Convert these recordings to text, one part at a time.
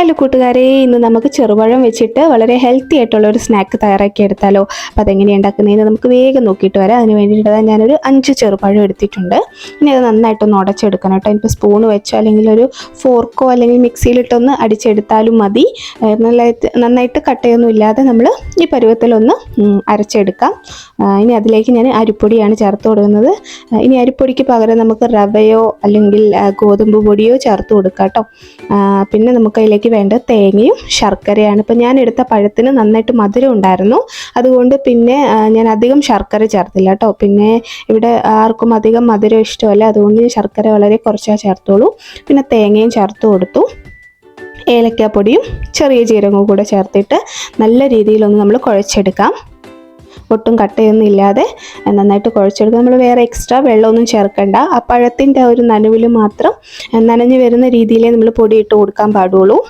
Hello കൂട്ടുകാരെ, ഇന്ന് നമുക്ക് ചെറുപഴം വെച്ചിട്ട് വളരെ ഹെൽത്തി ആയിട്ടുള്ള ഒരു സ്നാക്ക് തയ്യാറാക്കി എടുത്താലോ. അപ്പോൾ അതെങ്ങനെയാണ് ഉണ്ടാക്കുന്നതെന്ന് നമുക്ക് വേഗം നോക്കിയിട്ട് വരാം. അതിന് വേണ്ടിയിട്ട് ഞാനൊരു 5 ചെറുപഴം എടുത്തിട്ടുണ്ട്. ഇനി അത് നന്നായിട്ടൊന്ന് ഉടച്ചെടുക്കണം കേട്ടോ. ഇപ്പോൾ സ്പൂൺ വെച്ചോ അല്ലെങ്കിൽ ഒരു ഫോർക്കോ അല്ലെങ്കിൽ മിക്സിയിലിട്ടൊന്ന് അടിച്ചെടുത്താലും മതി. നന്നായിട്ട് കട്ടയൊന്നും ഇല്ലാതെ നമ്മൾ ഈ പരുവത്തിലൊന്ന് അരച്ചെടുക്കാം. ഇനി അതിലേക്ക് ഞാൻ അരിപ്പൊടിയാണ് ചേർത്ത് കൊടുക്കുന്നത്. ഇനി അരിപ്പൊടിക്ക് പകരം നമുക്ക് റവയോ അല്ലെങ്കിൽ ഗോതമ്പ് പൊടിയോ ചേർത്ത് കൊടുക്കാം കേട്ടോ. പിന്നെ നമുക്ക് അതിലേക്ക് വേണ്ട തേങ്ങയും ശർക്കരയാണ്. ഇപ്പോൾ ഞാൻ എടുത്ത പഴത്തിന് നന്നായിട്ട് മധുരം ഉണ്ടായിരുന്നു, അതുകൊണ്ട് പിന്നെ ഞാൻ അധികം ശർക്കര ചേർത്തില്ല കേട്ടോ. പിന്നെ ഇവിടെ ആർക്കും അധികം മധുരം ഇഷ്ടമല്ല, അതുകൊണ്ട് ശർക്കര വളരെ കുറച്ചാണ് ചേർത്തോളൂ. പിന്നെ തേങ്ങയും ചേർത്ത് കൊടുത്തു. ഏലക്കാപ്പൊടിയും ചെറിയ ജീരകവും കൂടെ ചേർത്തിട്ട് നല്ല രീതിയിലൊന്ന് നമ്മൾ കുഴച്ചെടുക്കാം. ഒട്ടും കട്ടയൊന്നും ഇല്ലാതെ നന്നായിട്ട് കുഴച്ചെടുക്കുക. നമ്മൾ വേറെ എക്സ്ട്രാ വെള്ളമൊന്നും ചേർക്കണ്ട. ആ പഴത്തിൻ്റെ ഒരു നനവിൽ മാത്രം നനഞ്ഞു വരുന്ന രീതിയിലേ നമ്മൾ പൊടി ഇട്ട് കൊടുക്കാൻ പാടുള്ളൂ.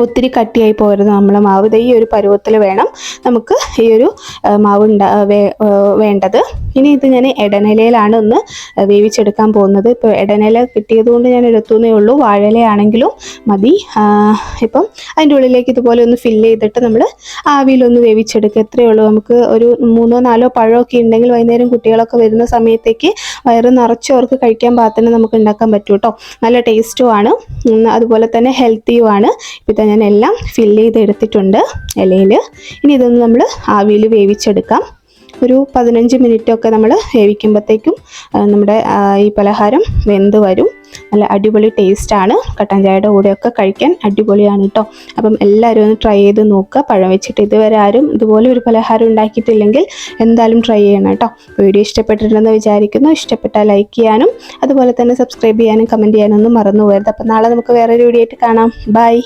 ഒത്തിരി കട്ടിയായി പോരുത് നമ്മളെ മാവ്. ഈ ഒരു പരുവത്തിൽ വേണം നമുക്ക് ഈ ഒരു മാവ് വേണ്ടത്. ഇനി ഇത് ഞാൻ ഇടനിലയിലാണ് ഒന്ന് വേവിച്ചെടുക്കാൻ പോകുന്നത്. ഇപ്പോൾ ഇടനില കിട്ടിയത് കൊണ്ട് ഞാൻ എടുത്തുന്നേ ഉള്ളൂ. വാഴയിലയാണെങ്കിലും മതി. ഇപ്പം അതിൻ്റെ ഉള്ളിലേക്ക് ഇതുപോലെ ഒന്ന് ഫില്ല് ചെയ്തിട്ട് നമ്മൾ ആവിയിലൊന്ന് വേവിച്ചെടുക്കുക. എത്രയേ ഉള്ളൂ. നമുക്ക് ഒരു 3-4 പഴമൊക്കെ ഉണ്ടെങ്കിൽ വൈകുന്നേരം കുട്ടികളൊക്കെ വരുന്ന സമയത്തേക്ക് വയറ് നിറച്ചവർക്ക് കഴിക്കാൻ പാകത്തിന് നമുക്ക് ഉണ്ടാക്കാൻ പറ്റും കേട്ടോ. നല്ല ടേസ്റ്റുമാണ്, അതുപോലെ തന്നെ ഹെൽത്തിയുമാണ്. ഇപ്പം ഞാൻ എല്ലാം ഫില്ല് ചെയ്ത് എടുത്തിട്ടുണ്ട് ഇലയിൽ. ഇനി ഇതൊന്ന് നമ്മൾ ആവിയിൽ വേവിച്ചെടുക്കാം. ഒരു 15 മിനിറ്റൊക്കെ നമ്മൾ വേവിക്കുമ്പോഴത്തേക്കും നമ്മുടെ ഈ പലഹാരം വെന്ത് വരും. നല്ല അടിപൊളി ടേസ്റ്റാണ്. കട്ടൻ ചായയുടെ കൂടെയൊക്കെ കഴിക്കാൻ അടിപൊളിയാണ് കേട്ടോ. അപ്പം എല്ലാവരും ഒന്ന് ട്രൈ ചെയ്ത് നോക്കുക. പഴം വെച്ചിട്ട് ഇതുവരെ ആരും ഇതുപോലെ ഒരു പലഹാരം ഉണ്ടാക്കിയിട്ടില്ലെങ്കിൽ എന്തായാലും ട്രൈ ചെയ്യണം കേട്ടോ. വീഡിയോ ഇഷ്ടപ്പെട്ടിട്ടുണ്ടെന്ന് വിചാരിക്കുന്നു. ഇഷ്ടപ്പെട്ടാൽ ലൈക്ക് ചെയ്യാനും അതുപോലെ തന്നെ സബ്സ്ക്രൈബ് ചെയ്യാനും കമൻറ്റ് ചെയ്യാനൊന്നും മറന്നു പോകരുത്. അപ്പം നാളെ നമുക്ക് വേറൊരു വീഡിയോ ആയിട്ട് കാണാം. ബൈ.